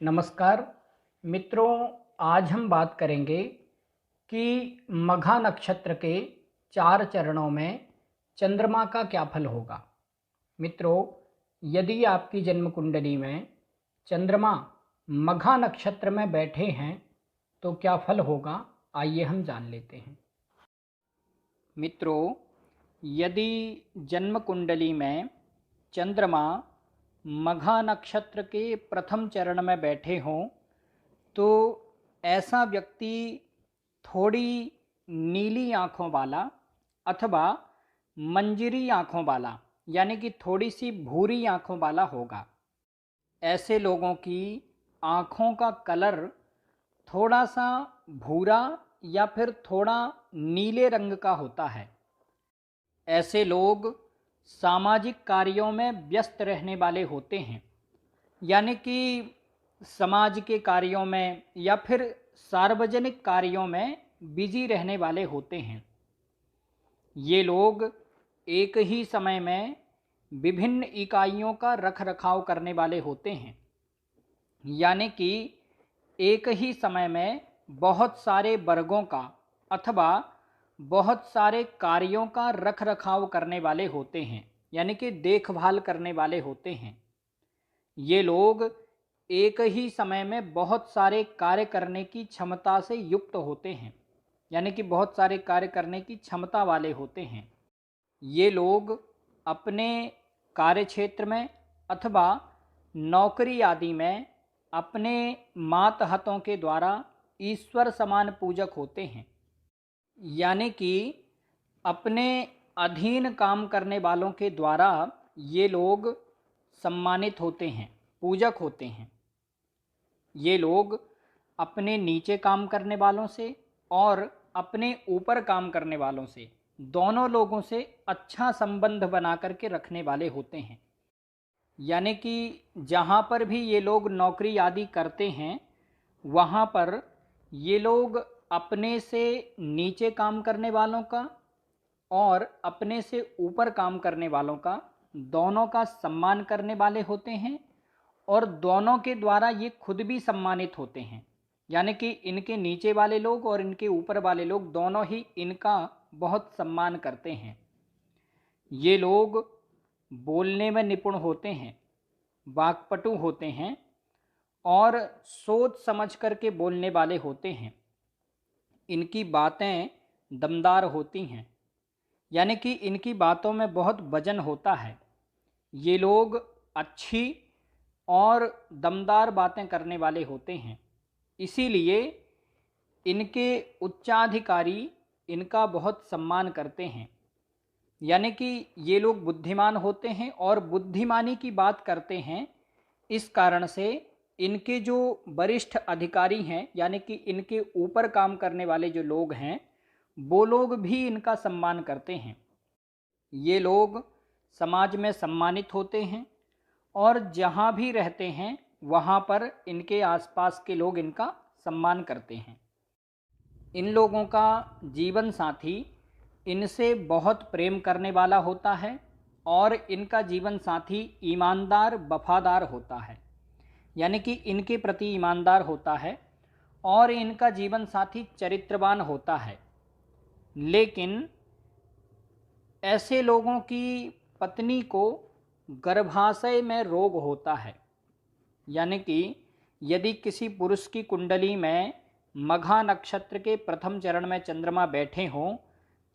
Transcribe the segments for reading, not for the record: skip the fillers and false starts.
नमस्कार मित्रों, आज हम बात करेंगे कि मघा नक्षत्र के 4 चरणों में चंद्रमा का क्या फल होगा। मित्रों, यदि आपकी जन्म कुंडली में चंद्रमा मघा नक्षत्र में बैठे हैं तो क्या फल होगा, आइए हम जान लेते हैं। मित्रों, यदि जन्म कुंडली में चंद्रमा मघा नक्षत्र के प्रथम चरण में बैठे हों तो ऐसा व्यक्ति थोड़ी नीली आँखों वाला अथवा मंजरी आँखों वाला यानी कि थोड़ी सी भूरी आँखों वाला होगा। ऐसे लोगों की आँखों का कलर थोड़ा सा भूरा या फिर थोड़ा नीले रंग का होता है। ऐसे लोग सामाजिक कार्यों में व्यस्त रहने वाले होते हैं, यानी कि समाज के कार्यों में या फिर सार्वजनिक कार्यों में बिजी रहने वाले होते हैं। ये लोग एक ही समय में विभिन्न इकाइयों का रखरखाव करने वाले होते हैं, यानी कि एक ही समय में बहुत सारे वर्गों का अथवा बहुत सारे कार्यों का रखरखाव करने वाले होते हैं, यानी कि देखभाल करने वाले होते हैं। ये लोग एक ही समय में बहुत सारे कार्य करने की क्षमता से युक्त होते हैं, यानी कि बहुत सारे कार्य करने की क्षमता वाले होते हैं। ये लोग अपने कार्यक्षेत्र में अथवा नौकरी आदि में अपने मातहतों के द्वारा ईश्वर समान पूजक होते हैं, यानी कि अपने अधीन काम करने वालों के द्वारा ये लोग सम्मानित होते हैं, पूजक होते हैं। ये लोग अपने नीचे काम करने वालों से और अपने ऊपर काम करने वालों से, दोनों लोगों से अच्छा संबंध बना करके रखने वाले होते हैं। यानी कि जहाँ पर भी ये लोग नौकरी आदि करते हैं वहाँ पर ये लोग अपने से नीचे काम करने वालों का और अपने से ऊपर काम करने वालों का, दोनों का सम्मान करने वाले होते हैं और दोनों के द्वारा ये खुद भी सम्मानित होते हैं। यानी कि इनके नीचे वाले लोग और इनके ऊपर वाले लोग दोनों ही इनका बहुत सम्मान करते हैं। ये लोग बोलने में निपुण होते हैं, वाक्पटु होते हैं और सोच समझ करके बोलने वाले होते हैं। इनकी बातें दमदार होती हैं, यानी कि इनकी बातों में बहुत वजन होता है। ये लोग अच्छी और दमदार बातें करने वाले होते हैं, इसीलिए इनके उच्चाधिकारी इनका बहुत सम्मान करते हैं। यानी कि ये लोग बुद्धिमान होते हैं और बुद्धिमानी की बात करते हैं। इस कारण से इनके जो वरिष्ठ अधिकारी हैं, यानी कि इनके ऊपर काम करने वाले जो लोग हैं, वो लोग भी इनका सम्मान करते हैं। ये लोग समाज में सम्मानित होते हैं और जहाँ भी रहते हैं वहाँ पर इनके आसपास के लोग इनका सम्मान करते हैं। इन लोगों का जीवन साथी इनसे बहुत प्रेम करने वाला होता है और इनका जीवन साथी ईमानदार वफादार होता है, यानी कि इनके प्रति ईमानदार होता है और इनका जीवन साथी चरित्रवान होता है। लेकिन ऐसे लोगों की पत्नी को गर्भाशय में रोग होता है, यानी कि यदि किसी पुरुष की कुंडली में मघा नक्षत्र के प्रथम चरण में चंद्रमा बैठे हों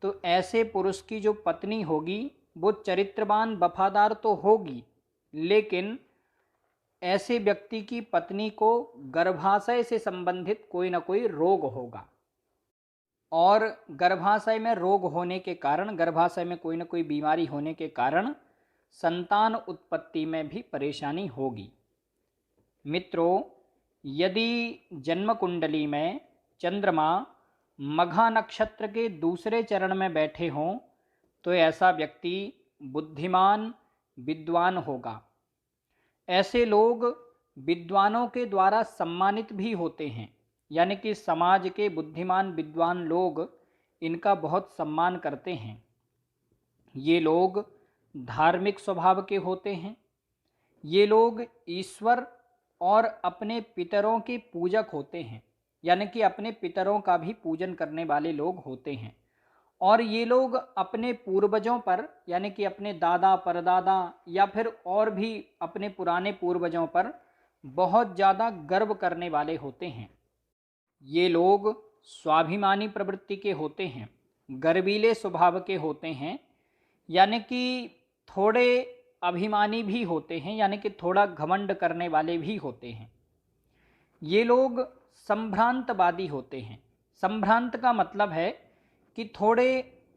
तो ऐसे पुरुष की जो पत्नी होगी वो चरित्रवान वफादार तो होगी, लेकिन ऐसे व्यक्ति की पत्नी को गर्भाशय से संबंधित कोई ना कोई रोग होगा और गर्भाशय में रोग होने के कारण, गर्भाशय में कोई ना कोई बीमारी होने के कारण संतान उत्पत्ति में भी परेशानी होगी। मित्रों, यदि जन्म कुंडली में चंद्रमा मघा नक्षत्र के दूसरे चरण में बैठे हों तो ऐसा व्यक्ति बुद्धिमान विद्वान होगा। ऐसे लोग विद्वानों के द्वारा सम्मानित भी होते हैं, यानी कि समाज के बुद्धिमान विद्वान लोग इनका बहुत सम्मान करते हैं। ये लोग धार्मिक स्वभाव के होते हैं। ये लोग ईश्वर और अपने पितरों के पूजक होते हैं, यानी कि अपने पितरों का भी पूजन करने वाले लोग होते हैं। और ये लोग अपने पूर्वजों पर, यानी कि अपने दादा परदादा या फिर और भी अपने पुराने पूर्वजों पर बहुत ज़्यादा गर्व करने वाले होते हैं। ये लोग स्वाभिमानी प्रवृत्ति के होते हैं, गर्वीले स्वभाव के होते हैं, यानी कि थोड़े अभिमानी भी होते हैं, यानी कि थोड़ा घमंड करने वाले भी होते हैं। ये लोग संभ्रांतवादी होते हैं। संभ्रांत का मतलब है कि थोड़े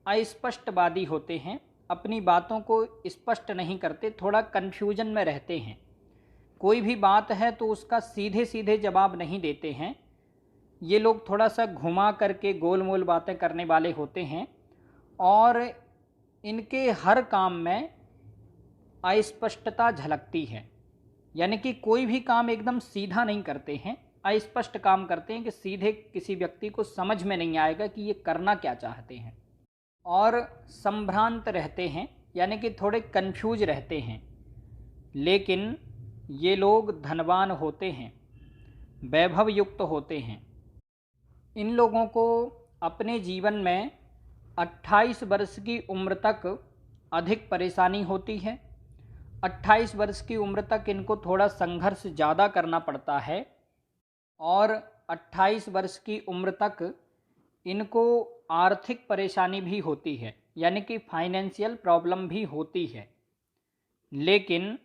अस्पष्टवादी होते हैं, अपनी बातों को स्पष्ट नहीं करते, थोड़ा कन्फ्यूजन में रहते हैं। कोई भी बात है तो उसका सीधे सीधे जवाब नहीं देते हैं। ये लोग थोड़ा सा घुमा करके गोल मोल बातें करने वाले होते हैं और इनके हर काम में अस्पष्टता झलकती है, यानी कि कोई भी काम एकदम सीधा नहीं करते हैं, अस्पष्ट काम करते हैं कि सीधे किसी व्यक्ति को समझ में नहीं आएगा कि ये करना क्या चाहते हैं। और संभ्रांत रहते हैं, यानी कि थोड़े कंफ्यूज रहते हैं। लेकिन ये लोग धनवान होते हैं, वैभव युक्त होते हैं। इन लोगों को अपने जीवन में 28 वर्ष की उम्र तक अधिक परेशानी होती है। 28 वर्ष की उम्र तक इनको थोड़ा संघर्ष ज़्यादा करना पड़ता है और 28 वर्ष की उम्र तक इनको आर्थिक परेशानी भी होती है, यानी कि फाइनेंशियल प्रॉब्लम भी होती है। लेकिन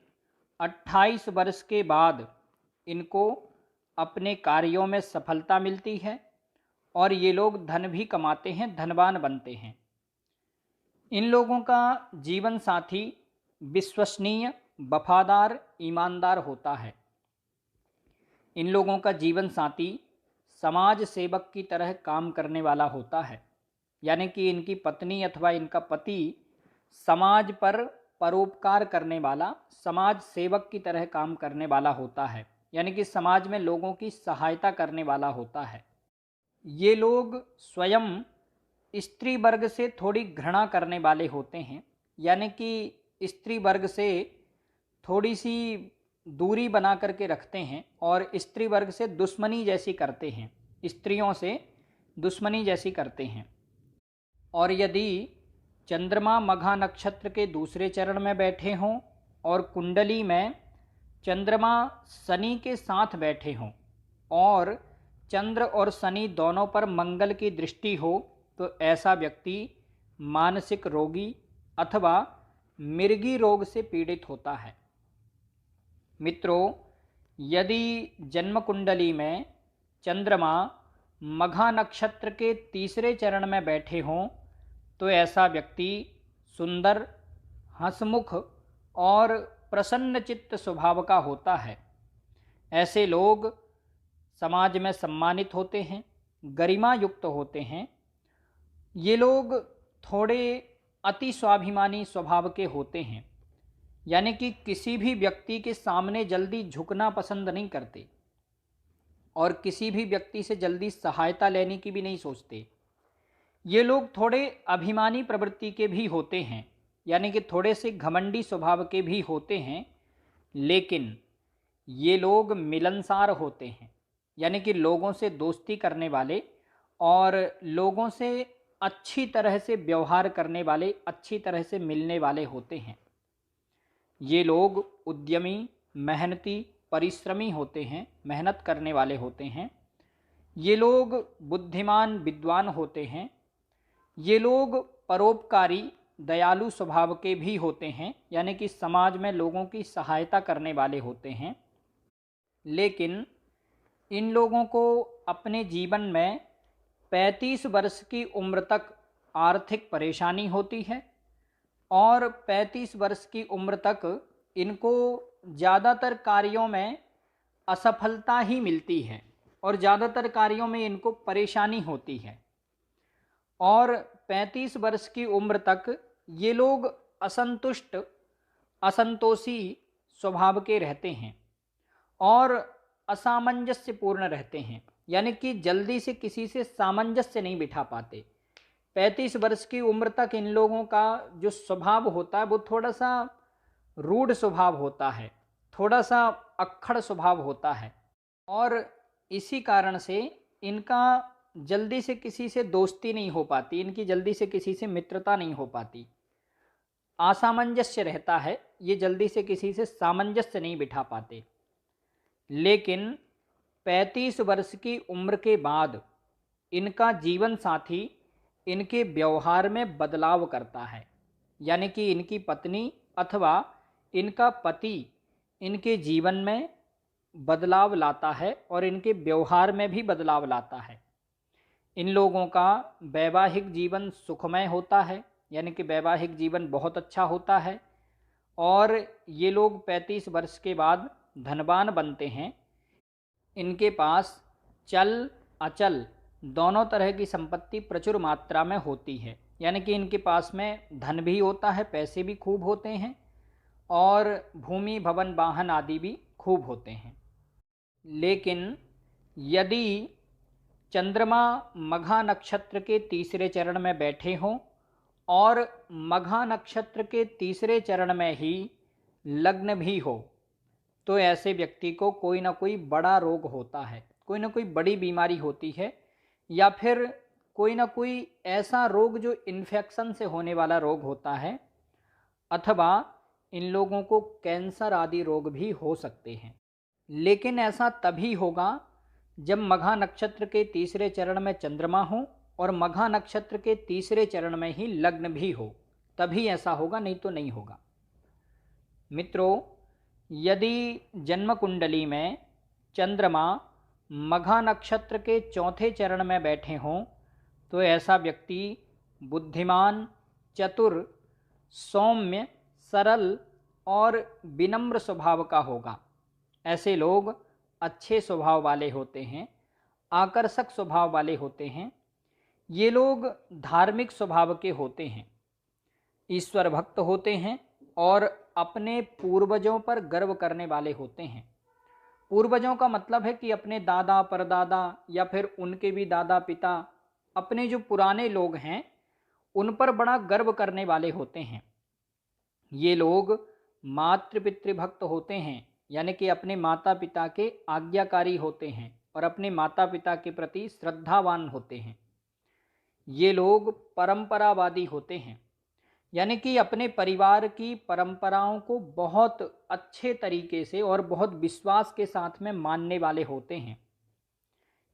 28 वर्ष के बाद इनको अपने कार्यों में सफलता मिलती है और ये लोग धन भी कमाते हैं, धनवान बनते हैं। इन लोगों का जीवन साथी विश्वसनीय, वफादार, ईमानदार होता है। इन लोगों का जीवन साथी समाज सेवक की तरह काम करने वाला होता है, यानी कि इनकी पत्नी अथवा इनका पति समाज पर परोपकार करने वाला, समाज सेवक की तरह काम करने वाला होता है, यानी कि समाज में लोगों की सहायता करने वाला होता है। ये लोग स्वयं स्त्री वर्ग से थोड़ी घृणा करने वाले होते हैं, यानी कि स्त्री वर्ग से थोड़ी सी दूरी बना करके रखते हैं और स्त्री वर्ग से दुश्मनी जैसी करते हैं, स्त्रियों से दुश्मनी जैसी करते हैं। और यदि चंद्रमा मघा नक्षत्र के दूसरे चरण में बैठे हों और कुंडली में चंद्रमा शनि के साथ बैठे हों और चंद्र और शनि दोनों पर मंगल की दृष्टि हो, तो ऐसा व्यक्ति मानसिक रोगी अथवा मिर्गी रोग से पीड़ित होता है। मित्रों, यदि जन्म कुंडली में चंद्रमा मघा नक्षत्र के तीसरे चरण में बैठे हों, तो ऐसा व्यक्ति सुंदर, हंसमुख और प्रसन्नचित्त स्वभाव का होता है। ऐसे लोग समाज में सम्मानित होते हैं, गरिमा युक्त होते हैं। ये लोग थोड़े अति स्वाभिमानी स्वभाव के होते हैं, यानी कि किसी भी व्यक्ति के सामने जल्दी झुकना पसंद नहीं करते और किसी भी व्यक्ति से जल्दी सहायता लेने की भी नहीं सोचते। ये लोग थोड़े अभिमानी प्रवृत्ति के भी होते हैं, यानी कि थोड़े से घमंडी स्वभाव के भी होते हैं। लेकिन ये लोग मिलनसार होते हैं, यानी कि लोगों से दोस्ती करने वाले और लोगों से अच्छी तरह से व्यवहार करने वाले, अच्छी तरह से मिलने वाले होते हैं। ये लोग उद्यमी, मेहनती, परिश्रमी होते हैं, मेहनत करने वाले होते हैं। ये लोग बुद्धिमान, विद्वान होते हैं। ये लोग परोपकारी, दयालु स्वभाव के भी होते हैं, यानी कि समाज में लोगों की सहायता करने वाले होते हैं। लेकिन इन लोगों को अपने जीवन में 35 वर्ष की उम्र तक आर्थिक परेशानी होती है और 35 वर्ष की उम्र तक इनको ज़्यादातर कार्यों में असफलता ही मिलती है और ज़्यादातर कार्यों में इनको परेशानी होती है। और 35 वर्ष की उम्र तक ये लोग असंतुष्ट, असंतोषी स्वभाव के रहते हैं और असामंजस्यपूर्ण रहते हैं, यानी कि जल्दी से किसी से सामंजस्य नहीं बिठा पाते। 35 वर्ष की उम्र तक इन लोगों का जो स्वभाव होता है वो थोड़ा सा रूढ़ स्वभाव होता है, थोड़ा सा अक्खड़ स्वभाव होता है और इसी कारण से इनका जल्दी से किसी से दोस्ती नहीं हो पाती, इनकी जल्दी से किसी से मित्रता नहीं हो पाती, असामंजस्य रहता है, ये जल्दी से किसी से सामंजस्य नहीं बिठा पाते। लेकिन 35 वर्ष की उम्र के बाद इनका जीवन साथी इनके व्यवहार में बदलाव करता है, यानी कि इनकी पत्नी अथवा इनका पति इनके जीवन में बदलाव लाता है और इनके व्यवहार में भी बदलाव लाता है। इन लोगों का वैवाहिक जीवन सुखमय होता है, यानी कि वैवाहिक जीवन बहुत अच्छा होता है और ये लोग 35 वर्ष के बाद धनवान बनते हैं। इनके पास चल अचल दोनों तरह की संपत्ति प्रचुर मात्रा में होती है, यानी कि इनके पास में धन भी होता है, पैसे भी खूब होते हैं और भूमि भवन वाहन आदि भी खूब होते हैं। लेकिन यदि चंद्रमा मघा नक्षत्र के तीसरे चरण में बैठे हों और मघा नक्षत्र के तीसरे चरण में ही लग्न भी हो, तो ऐसे व्यक्ति को कोई ना कोई बड़ा रोग होता है, कोई ना कोई बड़ी बीमारी होती है, या फिर कोई ना कोई ऐसा रोग जो इन्फेक्शन से होने वाला रोग होता है, अथवा इन लोगों को कैंसर आदि रोग भी हो सकते हैं। लेकिन ऐसा तभी होगा जब मघा नक्षत्र के तीसरे चरण में चंद्रमा हो और मघा नक्षत्र के तीसरे चरण में ही लग्न भी हो, तभी ऐसा होगा, नहीं तो नहीं होगा। मित्रों, यदि जन्म कुंडली में चंद्रमा मघा नक्षत्र के चौथे चरण में बैठे हों तो ऐसा व्यक्ति बुद्धिमान, चतुर, सौम्य, सरल और विनम्र स्वभाव का होगा। ऐसे लोग अच्छे स्वभाव वाले होते हैं, आकर्षक स्वभाव वाले होते हैं। ये लोग धार्मिक स्वभाव के होते हैं, ईश्वर भक्त होते हैं और अपने पूर्वजों पर गर्व करने वाले होते हैं। पूर्वजों का मतलब है कि अपने दादा परदादा या फिर उनके भी दादा पिता, अपने जो पुराने लोग हैं उन पर बड़ा गर्व करने वाले होते हैं। ये लोग मातृपितृभक्त होते हैं, यानी कि अपने माता पिता के आज्ञाकारी होते हैं और अपने माता पिता के प्रति श्रद्धावान होते हैं। ये लोग परंपरावादी होते हैं, यानी कि अपने परिवार की परंपराओं को बहुत अच्छे तरीके से और बहुत विश्वास के साथ में मानने वाले होते हैं।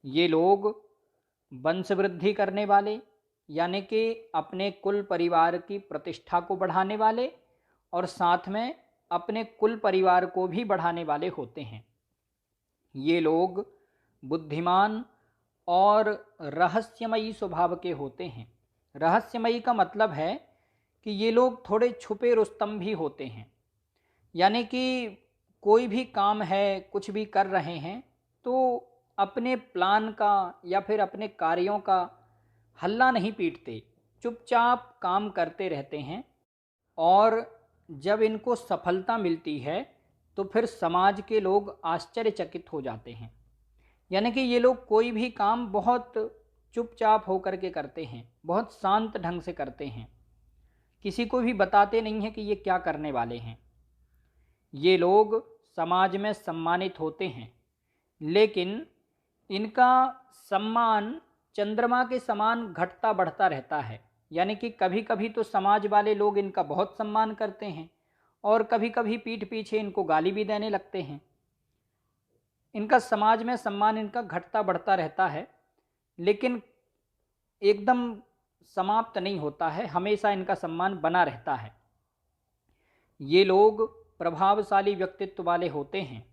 ये लोग वंश वृद्धि करने वाले, यानी कि अपने कुल परिवार की प्रतिष्ठा को बढ़ाने वाले और साथ में अपने कुल परिवार को भी बढ़ाने वाले होते हैं। ये लोग बुद्धिमान और रहस्यमयी स्वभाव के होते हैं। रहस्यमयी का मतलब है कि ये लोग थोड़े छुपे रुस्तम भी होते हैं, यानी कि कोई भी काम है, कुछ भी कर रहे हैं तो अपने प्लान का या फिर अपने कार्यों का हल्ला नहीं पीटते, चुपचाप काम करते रहते हैं और जब इनको सफलता मिलती है तो फिर समाज के लोग आश्चर्यचकित हो जाते हैं। यानी कि ये लोग कोई भी काम बहुत चुपचाप होकर के करते हैं, बहुत शांत ढंग से करते हैं, किसी को भी बताते नहीं हैं कि ये क्या करने वाले हैं। ये लोग समाज में सम्मानित होते हैं, लेकिन इनका सम्मान चंद्रमा के समान घटता बढ़ता रहता है, यानी कि कभी कभी तो समाज वाले लोग इनका बहुत सम्मान करते हैं और कभी कभी पीठ पीछे इनको गाली भी देने लगते हैं। इनका समाज में सम्मान इनका घटता बढ़ता रहता है, लेकिन एकदम समाप्त नहीं होता है, हमेशा इनका सम्मान बना रहता है। ये लोग प्रभावशाली व्यक्तित्व वाले होते हैं,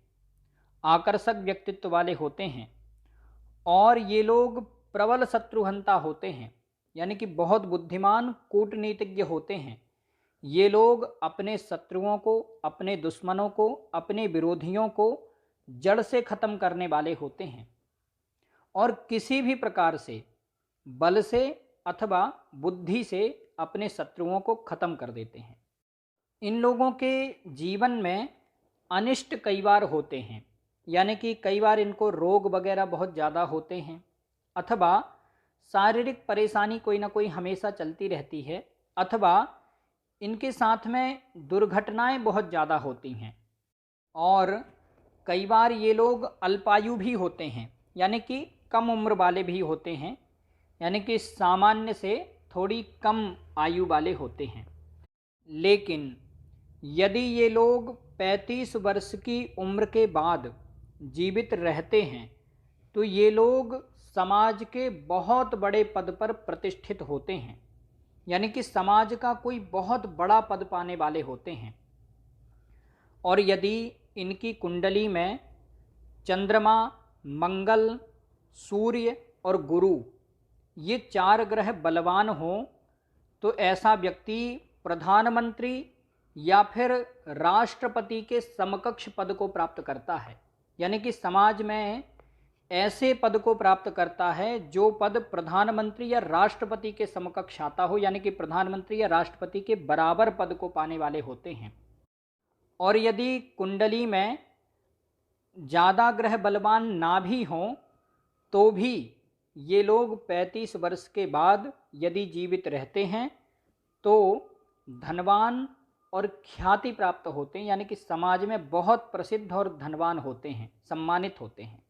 आकर्षक व्यक्तित्व वाले होते हैं और ये लोग प्रबल शत्रुहंता होते हैं, यानी कि बहुत बुद्धिमान कूटनीतिज्ञ होते हैं। ये लोग अपने शत्रुओं को, अपने दुश्मनों को, अपने विरोधियों को जड़ से ख़त्म करने वाले होते हैं और किसी भी प्रकार से बल से अथवा बुद्धि से अपने शत्रुओं को ख़त्म कर देते हैं। इन लोगों के जीवन में अनिष्ट कई बार होते हैं, यानी कि कई बार इनको रोग वगैरह बहुत ज़्यादा होते हैं अथवा शारीरिक परेशानी कोई ना कोई हमेशा चलती रहती है, अथवा इनके साथ में दुर्घटनाएं बहुत ज़्यादा होती हैं। और कई बार ये लोग अल्पायु भी होते हैं, यानी कि कम उम्र वाले भी होते हैं, यानी कि सामान्य से थोड़ी कम आयु वाले होते हैं। लेकिन यदि ये लोग 35 वर्ष की उम्र के बाद जीवित रहते हैं तो ये लोग समाज के बहुत बड़े पद पर प्रतिष्ठित होते हैं, यानी कि समाज का कोई बहुत बड़ा पद पाने वाले होते हैं। और यदि इनकी कुंडली में चंद्रमा, मंगल, सूर्य और गुरु ये 4 ग्रह बलवान हों तो ऐसा व्यक्ति प्रधानमंत्री या फिर राष्ट्रपति के समकक्ष पद को प्राप्त करता है, यानी कि समाज में ऐसे पद को प्राप्त करता है जो पद प्रधानमंत्री या राष्ट्रपति के समकक्ष आता हो, यानी कि प्रधानमंत्री या राष्ट्रपति के बराबर पद को पाने वाले होते हैं। और यदि कुंडली में ज़्यादा ग्रह बलवान ना भी हों तो भी ये लोग 35 वर्ष के बाद यदि जीवित रहते हैं तो धनवान और ख्याति प्राप्त होते हैं, यानी कि समाज में बहुत प्रसिद्ध और धनवान होते हैं, सम्मानित होते हैं।